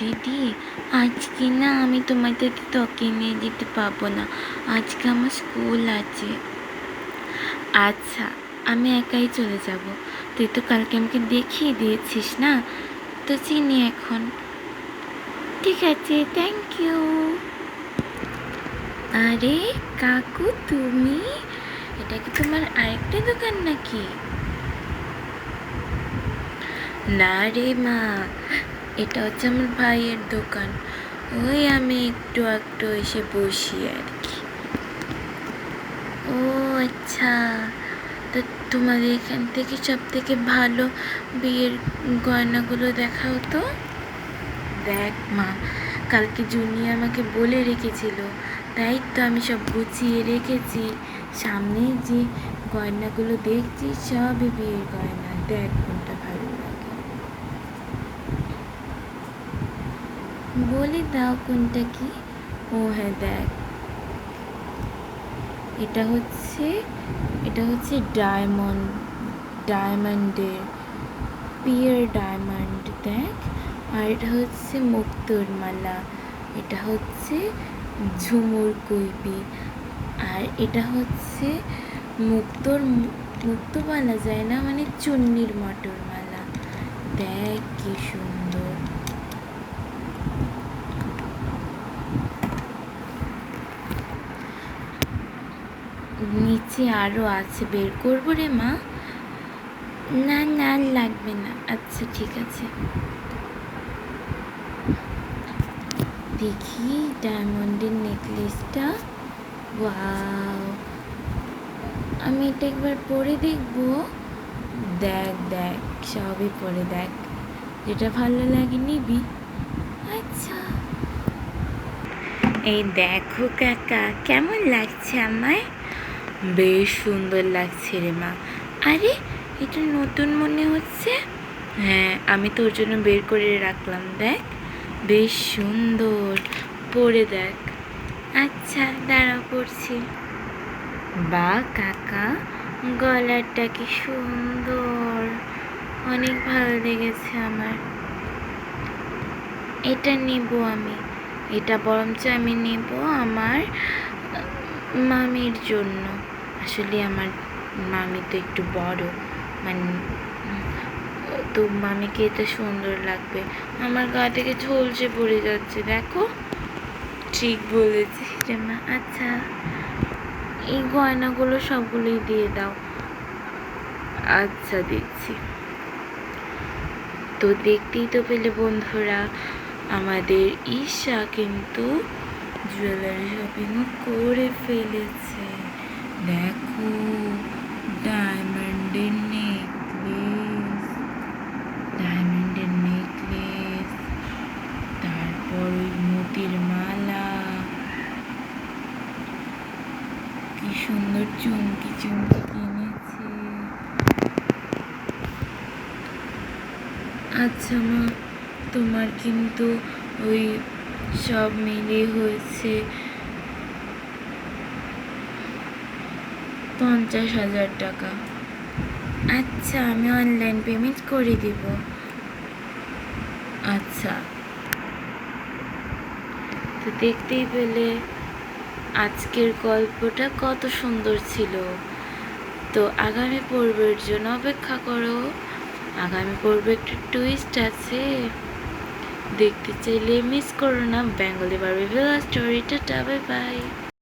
দিদি, আজকে না আমি তোমাদের তোকে নিয়ে যেতে পারবো না, আজকে আমার স্কুল আছে। আচ্ছা, আমি একাই চলে যাব। তুই তো কালকে আমাকে দেখিয়ে দিয়েছিস না, তো চিনি এখন। ঠিক আছে, থ্যাংক ইউ। আরে কাকু, তুমি? এটা কি তোমার আরেকটা দোকান নাকি? না রে মা, এটা হচ্ছে আমার ভাইয়ের দোকান। ওই আমি একটু একটু এসে বসি আর কি। ও আচ্ছা, তা তোমাদের এখান থেকে সব থেকে ভালো বিয়ের গয়নাগুলো দেখাও তো। দেখ মা, কালকে জুনি আমাকে বলে রেখেছিল, তাই তো আমি সব গুছিয়ে রেখেছি। সামনে যে গয়নাগুলো দেখছি সবই বিয়ের গয়না, দেখ কোনটা ভালো লাগে। বলে দাও কোনটা কি। ও হ্যাঁ, দেখ, এটা হচ্ছে ডায়মন্ডের পিওর ডায়মন্ড, দেখ। আর এটা হচ্ছে মুক্তোর মালা, এটা হচ্ছে ঝুমুর কুইবি, আর এটা হচ্ছে মুক্তো বলা যায় না, মানে চুন্নির মটর মালা। দেখ কি সুন্দর। নিচে আরও আছে, বের করবো রে মা? না না, লাগবে না। আচ্ছা ঠিক আছে, দেখি ডায়মন্ডের নেকলেসটা। ওয়াও, আমি এটা একবার পরে দেখবো। দেখ দেখ, সবই পরে দেখ, যেটা ভালো লাগে নিবি। আচ্ছা, এই দেখো কাকা, কেমন লাগছে আমায়? বেশ সুন্দর লাগছে রে মা। আরে, এটা নতুন মনে হচ্ছে। হ্যাঁ, আমি তোর জন্য বের করে রাখলাম, দেখ বেশ সুন্দর, পরে দেখ। আচ্ছা দাঁড়াও, পড়ছি। বা কাকা, গলাটা কি সুন্দর, অনেক ভালো লেগেছে আমার। এটা নেব আমি, এটা বরঞ্চ আমি নেব আমার মামির জন্য। আসলে আমার মামি তো একটু বড়, মানে তো মামিকে এটা সুন্দর লাগবে। আমার গা থেকে ঝলসে পড়ে যাচ্ছে, দেখো। ঠিক বলেছি রে মা। আচ্ছা, এই গয়নাগুলো সবগুলোই দিয়ে দাও। আচ্ছা দিচ্ছি। তো দেখতেই তো পেলে বন্ধুরা, আমাদের ঈশা কিন্তু জুয়েলারি শপিংও করে ফেলেছে। দেখো, ডায়মন্ডের নেকলেস, তারপর ওই মতির মালা, কি সুন্দর চুমকি কিনেছে। আচ্ছা মা, তোমার কিন্তু ওই সব মিলিয়ে হয়েছে 50,000 টাকা। আচ্ছা, আমি অনলাইন পেমেন্ট করে দিব। আচ্ছা, তো দেখতেই পেলে আজকের গল্পটা কত সুন্দর ছিল। তো আগামী পর্বের জন্য অপেক্ষা করো, আগামী পর্বে একটা টুইস্ট আছে, দেখতে চাইলে মিস করো না। Bengali Barbie villa story. Tata, bye bye.